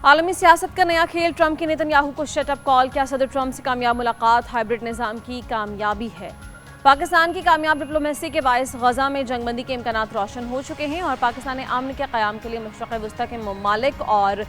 आलमी सियासत का नया खेल, ट्रंप की नेतन्याहू को शटअप कॉल। क्या सदर ट्रंप से कामयाब मुलाकात हाइब्रिड निज़ाम की कामयाबी है? पाकिस्तान की कामयाब डिप्लोमेसी के बायस गजा में जंगबंदी के इम्कानात रोशन हो चुके हैं और पाकिस्तान ने अमन के क़याम के लिए मशरक़ वस्ता के ममालिक और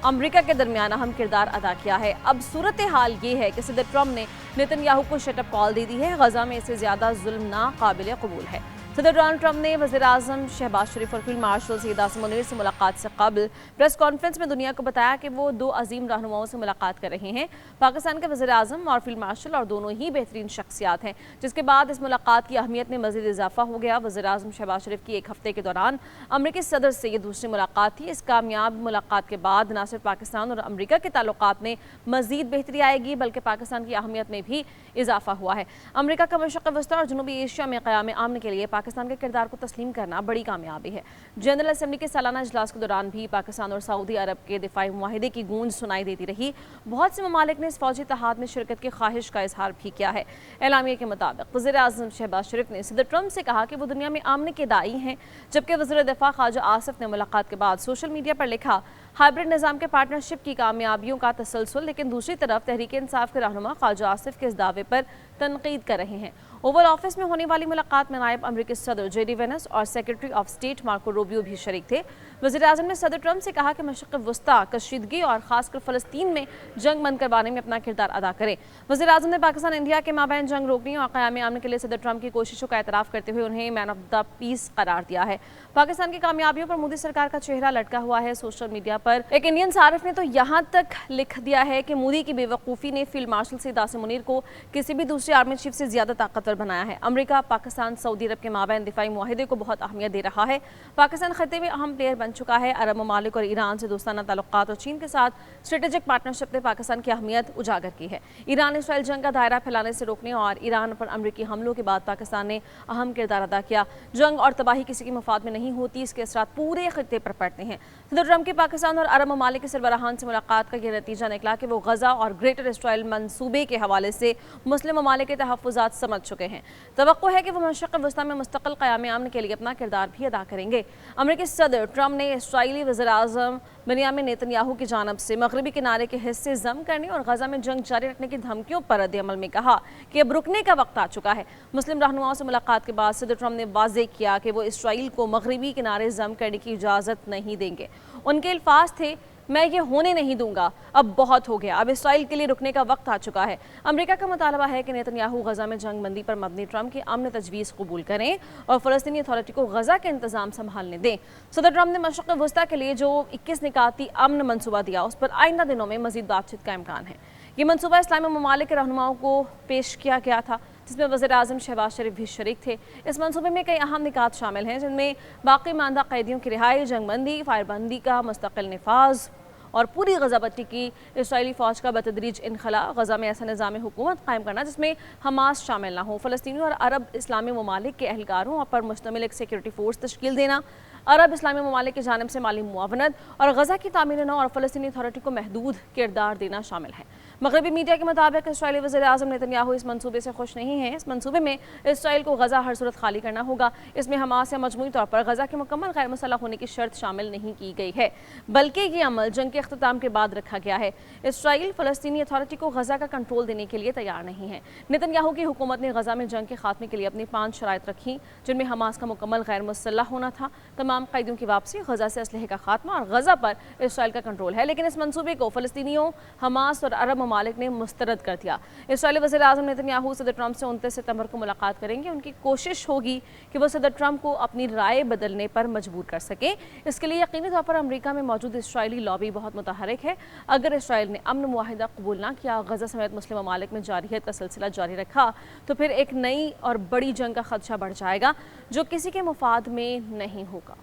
अमरीका के दरमियान अहम किरदार अदा किया है। अब सूरत हाल ये है कि सदर ट्रंप ने नेतन्याहू को शटअप कॉल दे दी है। गजा में इससे ज़्यादा जुल्म नाकाबिल कबूल है। सदर डोनाल्ड ट्रंप ने वज़ीर-ए-आज़म शहबाज शरीफ और फील्ड मार्शल सईद आसिम मुनीर से मुलाकात से कबल प्रेस कॉन्फ्रेंस में दुनिया को बताया कि वो दो अजीम रहनुमाओं से मुलाकात कर रहे हैं। पाकिस्तान के वज़ीर-ए-आज़म और फील्ड मार्शल और दोनों ही बेहतरीन शख्सियात हैं, जिसके बाद इस मुलाकात की अहमियत में मज़ीद इजाफा हो गया। वज़ीर-ए-आज़म शहबाज शरीफ की एक हफ्ते के दौरान अमरीकी सदर से ये दूसरी मुलाकात थी। इस कामयाब मुलाकात के बाद न सिर्फ पाकिस्तान और अमरीका के ताल्लुकात में मज़ीद बेहतरी आएगी, बल्कि पाकिस्तान की अहमियत में भी इजाफा हुआ है। अमरीका का मशरक़ वस्ता और जनूबी एशिया में क़याम अमन के लिए पाकिस्तान के किरदार को तस्लीम करना बड़ी कामयाबी है। जनरल असेंबली के सालाना इजलास के दौरान भी पाकिस्तान और सऊदी अरब के दिफाई मुआहिदे की गूंज सुनाई देती रही। बहुत से ममालिक ने इस फौजी इत्तेहाद में शिरकत की ख्वाहिश का इजहार भी किया है। एलामिया के मुताबिक वज़ीर-ए-आज़म शहबाज शरीफ ने सदर ट्रंप से कहा कि वो दुनिया में अमन के दाई हैं, जबकि वज़ीर दिफा ख्वाजा आसिफ ने मुलाकात के बाद सोशल मीडिया पर लिखा, हाइब्रिड निज़ाम के पार्टनरशिप की कामयाबियों का तसलसल। लेकिन दूसरी तरफ तहरीक इंसाफ के रहनुमा ख्वाजा आसिफ के इस दावे पर तनकीद कर रहे हैं। ओवल ऑफिस में होने वाली मुलाकात में नायब अमरीकी सदर JD वेंस और secretary of state Marco Rubio भी शरीक थे। वज़ीर-ए-आज़म ने सदर ट्रंप से कहा कि मशरक़ वस्ता कशीदगी और खासकर फ़लस्तीन में जंग बंद करवाने में अपना किरदार अदा करें। वज़ीर-ए-आज़म ने पाकिस्तान इंडिया के माबैन जंग रोकने और क़याम अमन के लिए सदर ट्रंप की कोशिशों का एतराफ़ करते हुए उन्हें मैन ऑफ द पीस करार दिया है। पाकिस्तान की कामयाबियों पर मोदी सरकार का चेहरा लटका हुआ है। सोशल मीडिया पर एक इंडियन सारिफ ने तो यहाँ तक लिख दिया है कि मोदी की बेवकूफ़ी ने फील्ड मार्शल सईद आसिम मुनीर को किसी भी दूसरे आर्मी चीफ से ज़्यादा ताकतवर बनाया है। अमरीका, पाकिस्तान, सऊदी अरब के माबैन दिफाई मुआहिदे को बहुत अहमियत दे रहा है। पाकिस्तान खत्ते में अहम प्लेयर बन चुका है। अरब ममालिक और ईरान से दोस्ताना ताल्लुकात और चीन के साथ स्ट्रेटेजिक पार्टनरशिप ने पाकिस्तान की अहमियत उजागर की है। ईरान इसराइल जंग का दायरा फैलाने से रोकने और ईरान पर अमरीकी हमलों के बाद पाकिस्तान ने अहम किरदार अदा किया। जंग और तबाही किसी के मफाद में नहीं होती, इसके असरात पूरे खत्ते पर पड़ते हैं। सदर ट्रंप की पाकिस्तान और अरब ममालिक के सरबराहान से मुलाकात का यह नतीजा निकला कि वो गजा और ग्रेटर इसराइल मंसूबे के हवाले से मुस्लिम ममालिक के तहफ़्फ़ुज़ात समझ चुके हैं। तवक्को है कि वो मशरक़ वस्ता में मुस्तक़िल क़याम अमन के लिए अपना किरदार भी अदा करेंगे। अमरीकी सदर ट्रंप ने इसराइली वज़ीर-ए-आज़म बेंयामिन नेतन्याहू की जानिब से मगरबी किनारे के हिस्से जम करने और गजा में जंग जारी रखने की धमकियों पर रद्द-ए-अमल में कहा कि अब रुकने का वक्त आ चुका है। मुस्लिम रहनुमाओं से मुलाकात के बाद सदर ट्रंप ने वाज़ेह किया कि वो इसराइल को मगरबी किनारे जम करने की इजाज़त नहीं देंगे। उनके अल्फाज थे, मैं ये होने नहीं दूंगा, अब बहुत हो गया, अब इसराइल के लिए रुकने का वक्त आ चुका है। अमेरिका का मुतालबा है कि नेतन्याहू गजा में जंग बंदी पर मबनी ट्रंप की अमन तजवीज़ कबूल करें और फ़लस्तीनी अथॉरिटी को गजा के इंतजाम संभालने दें। सदर ट्रंप ने मशरक़ वस्ता के लिए जो 21 निकाती अमन मनसूबा दिया, उस पर आइंदा दिनों में मज़ीद बातचीत का इम्कान है। ये मनसूबा इस्लामी ममालिक के रहनुमाओं को पेश किया गया था, जिसमें वज़ीर-ए-आज़म शहबाज शरीफ भी शरीक थे। इस मनसूबे में कई अहम निकात शामिल हैं, जिनमें बाकी मानदा कैदियों की रिहाई, जंगबंदी, फायरबंदी का मुस्तकिल नफाज और पूरी गजा पट्टी की इसराइली फ़ौज का बतदरीज इनखला, गजा में ऐसा निज़ाम हुकूमत कायम करना जिसमें हमास शामिल ना हो, फ़लस्तीनी और अरब इस्लामी ममालिक के एहलकारों पर मुश्तमिल एक सिक्योरिटी फोर्स तश्कील देना, अरब इस्लामी ममालिक की जानिब से माली मुआवनत और गजा की तामीर न और फ़लस्तीनी अथॉरिटी को महदूद किरदार देना शामिल है। मगरबी मीडिया के मुताबिक इसराइली वज़ीर-ए-आज़म नेतन्याहू इस मनसूबे से खुश नहीं हैं। इस मनसूबे में इसराइल को गजा हर सूरत खाली करना होगा। इसमें हमास या मजमूई तौर पर गजा के मुकम्मल गैर मुसल्लह होने की शर्त शामिल नहीं की गई है, बल्कि ये अमल जंग के अख्तिताम के बाद रखा गया है। इसराइल फ़लस्तीनी अथॉरिटी को गजा का कंट्रोल देने के लिए तैयार नहीं है। नेतन्याहू की हुकूमत ने गजा में जंग के खात्मे के लिए अपनी 5 शराइत रखी, जिनमें हमास का मुकम्मल गैर मुसल्लह होना था, तमाम कैदियों की वापसी, गजा से असलहे का खात्मा और गजा पर इसराइल का कंट्रोल है। लेकिन इस मनसूबे को फ़लस्तीनियों, हमास और अरब ममालिक ने मुस्तरद कर दिया। इसराइली वज़ीर-ए-आज़म नेतन्याहू सदर ट्रंप से 29 सितंबर को मुलाकात करेंगे। उनकी कोशिश होगी कि वो सदर ट्रंप को अपनी राय बदलने पर मजबूर कर सकें। इसके लिए यकीनी तौर पर अमरीका में मौजूद इसराइली लॉबी बहुत मुतहरिक है। अगर इसराइल ने अमन मुआहिदा कबूल ना किया, गजा समेत मुस्लिम ममालिक में जारियत का सिलसिला जारी रखा, तो फिर एक नई और बड़ी जंग का खदशा बढ़ जाएगा, जो किसी के मुफाद में नहीं होगा।